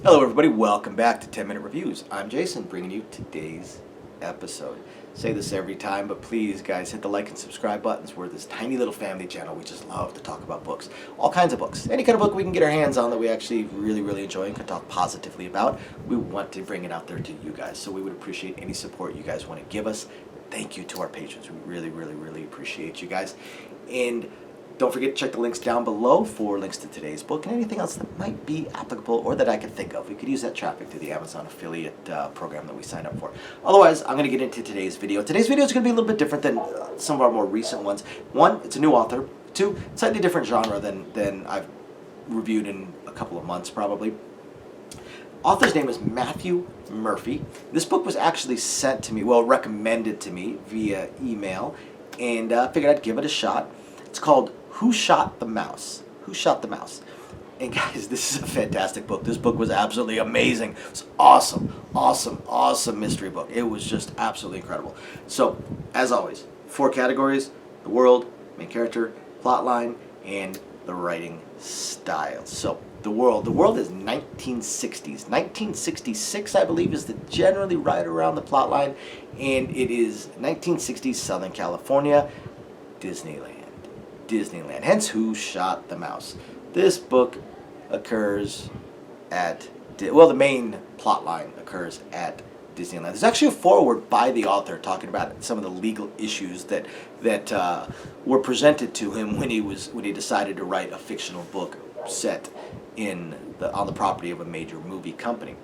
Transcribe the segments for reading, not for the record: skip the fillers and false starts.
Hello everybody, welcome back to 10 Minute Reviews. I'm Jason, bringing you today's episode. Say this every time, but please guys, hit the like and subscribe buttons. We're this tiny little family channel. We just love to talk about books. All kinds of books. Any kind of book we can get our hands on that we actually really enjoy and can talk positively about, we want to bring it out there to you guys. So we would appreciate any support you guys want to give us. Thank you to our patrons. We really appreciate you guys. And don't forget to check the links down below for links to today's book and anything else that might be applicable or that I could think of. We could use that traffic to the Amazon affiliate program that we signed up for. Otherwise, I'm going to get into today's video. Today's video is going to be a little bit different than some of our more recent ones. One, it's a new author. Two, slightly different genre than I've reviewed in a couple of months probably. Author's name is Mathew Murphy. This book was actually sent to me, well, recommended to me via email, and figured I'd give it a shot. It's called Who Shot the Mouse? Who Shot the Mouse? And guys, this is a fantastic book. This book was absolutely amazing. It's awesome mystery book. It was just absolutely incredible. So, as always, 4 categories: the world, main character, plot line, and the writing style. So, the world is 1960s. 1966, I believe, is generally right around the plot line, and it is 1960s Southern California, Disneyland. Hence, Who Shot the Mouse? This book occurs at, the main plot line occurs at Disneyland. There's actually a foreword by the author talking about some of the legal issues that were presented to him when he decided to write a fictional book set on the property of a major movie company.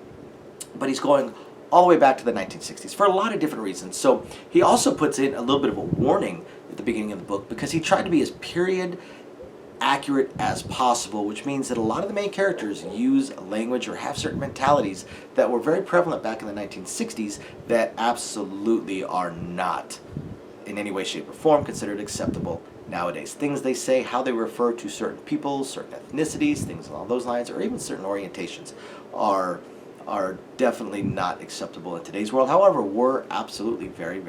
But he's going all the way back to the 1960s for a lot of different reasons. So he also puts in a little bit of a warning at the beginning of the book because he tried to be as period accurate as possible, which means that a lot of the main characters use language or have certain mentalities that were very prevalent back in the 1960s that absolutely are not in any way, shape, or form considered acceptable nowadays. Things they say, how they refer to certain people, certain ethnicities, things along those lines, or even certain orientations are definitely not acceptable in today's world. However, were absolutely very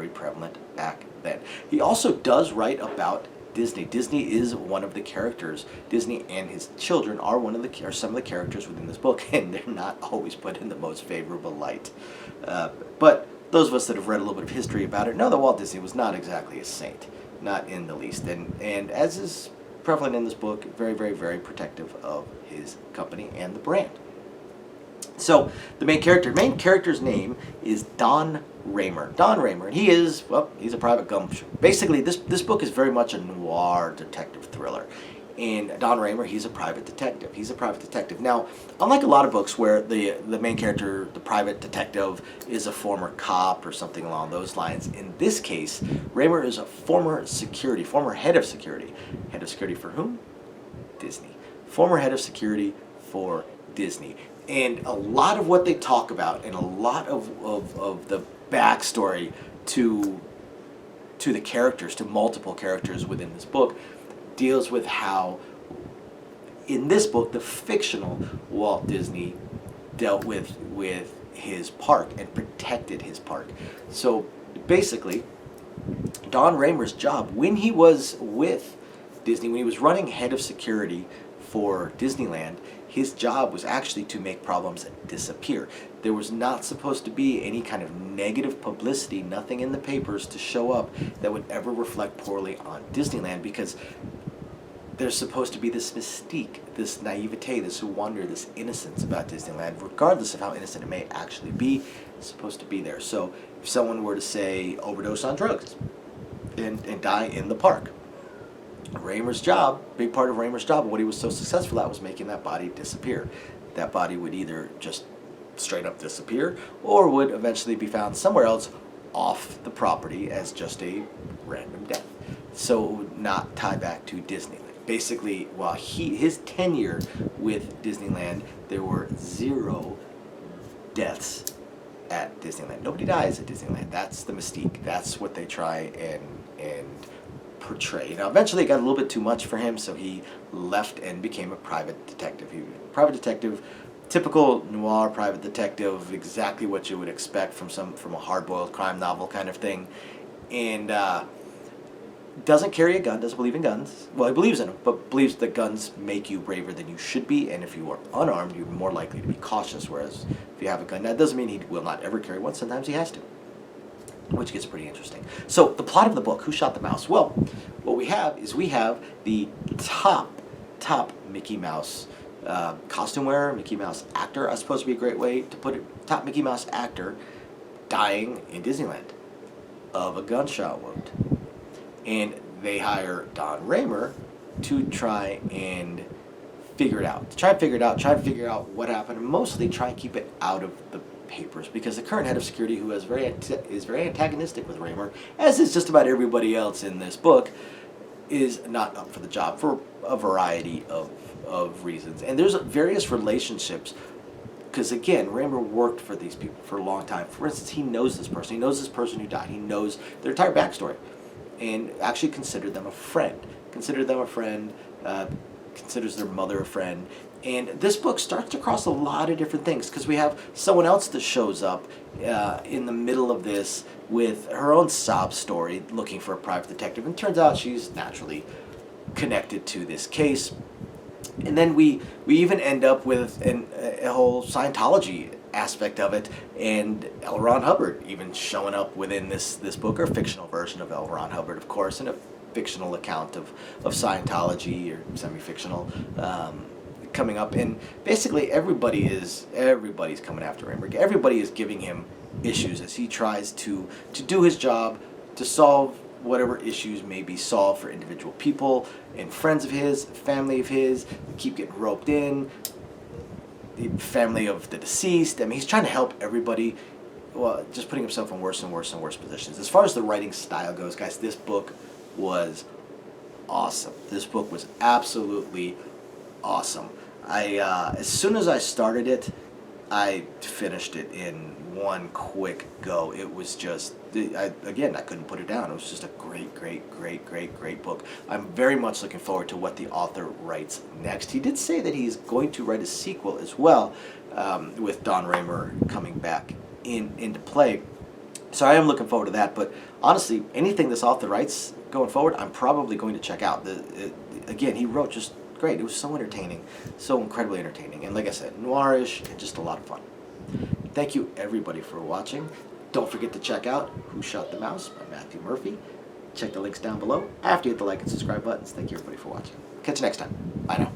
prevalent back then. He also does write about Disney. Disney is one of the characters. Disney and his children are some of the characters within this book, and they're not always put in the most favorable light. But those of us that have read a little bit of history about it know that Walt Disney was not exactly a saint, not in the least. And as is prevalent in this book, very protective of his company and the brand. So, the main character's name is Don Raymer. And he's a private gumshoe. Basically, this book is very much a noir detective thriller. And Don Raymer, he's a private detective. Now, unlike a lot of books where the main character, the private detective, is a former cop or something along those lines, in this case, Raymer is a former head of security. Head of security for whom? Disney. Former head of security for Disney. And a lot of what they talk about and a lot of the backstory to the characters, to multiple characters within this book, deals with how, in this book, the fictional Walt Disney dealt with his park and protected his park. So basically, Don Raymer's job, when he was with Disney, when he was running head of security for Disneyland, his job was actually to make problems disappear. There was not supposed to be any kind of negative publicity, nothing in the papers to show up that would ever reflect poorly on Disneyland, because there's supposed to be this mystique, this naivete, this wonder, this innocence about Disneyland, regardless of how innocent it may actually be. It's supposed to be there. So if someone were to, say, overdose on drugs and die in the park, Raymer's job, big part of Raymer's job, what he was so successful at, was making that body disappear. That body would either just straight up disappear or would eventually be found somewhere else off the property as just a random death. So it would not tie back to Disneyland. Basically, while his tenure with Disneyland, there were 0 deaths at Disneyland. Nobody dies at Disneyland. That's the mystique. That's what they try and portray. Now, eventually it got a little bit too much for him, so he left and became a private detective. Typical noir private detective, exactly what you would expect from a hard-boiled crime novel kind of thing. And Doesn't carry a gun, doesn't believe in guns. Well, he believes in them, but believes that guns make you braver than you should be, and if you are unarmed, you're more likely to be cautious, whereas if you have a gun, that doesn't mean he will not ever carry one. Sometimes he has to, which gets pretty interesting. So, the plot of the book, Who Shot the Mouse? Well, what we have is the top Mickey Mouse costume wearer, Mickey Mouse actor, I suppose would be a great way to put it, top Mickey Mouse actor dying in Disneyland of a gunshot wound. And they hire Don Raymer to try and figure it out. Try and figure out what happened, and mostly try and keep it out of the papers, because the current head of security, who is very antagonistic with Raymer, as is just about everybody else in this book, is not up for the job for a variety of reasons. And there's various relationships, because again, Raymer worked for these people for a long time. For instance, he knows this person. He knows this person who died. He knows their entire backstory, and actually considered them a friend. Considers their mother a friend. And this book starts to cross a lot of different things, because we have someone else that shows up in the middle of this with her own sob story, looking for a private detective, and turns out she's naturally connected to this case. And then we even end up with a whole Scientology aspect of it, and L. Ron Hubbard even showing up within this book, or a fictional version of L. Ron Hubbard, of course, and a fictional account of Scientology, or semi-fictional, coming up. And basically everybody's coming after him. Everybody is giving him issues as he tries to do his job, to solve whatever issues may be solved for individual people and friends of his, family of his, keep getting roped in, the family of the deceased. I mean, he's trying to help everybody, well, just putting himself in worse and worse and worse positions. As far as the writing style goes, guys, this book was awesome. This book was absolutely awesome. As soon as I started it, I finished it in one quick go. It was just, I couldn't put it down. It was just a great book. I'm very much looking forward to what the author writes next. He did say that he's going to write a sequel as well, with Don Raymer coming back into play. So I am looking forward to that. But honestly, anything this author writes going forward, I'm probably going to check out. Again, he wrote just great. It was so entertaining, so incredibly entertaining, and like I said, noirish and just a lot of fun. Thank you everybody for watching. Don't forget to check out Who Shot the Mouse by Mathew Murphy. Check the links down below after you hit the like and subscribe buttons. Thank you everybody for watching. Catch you next time. Bye now.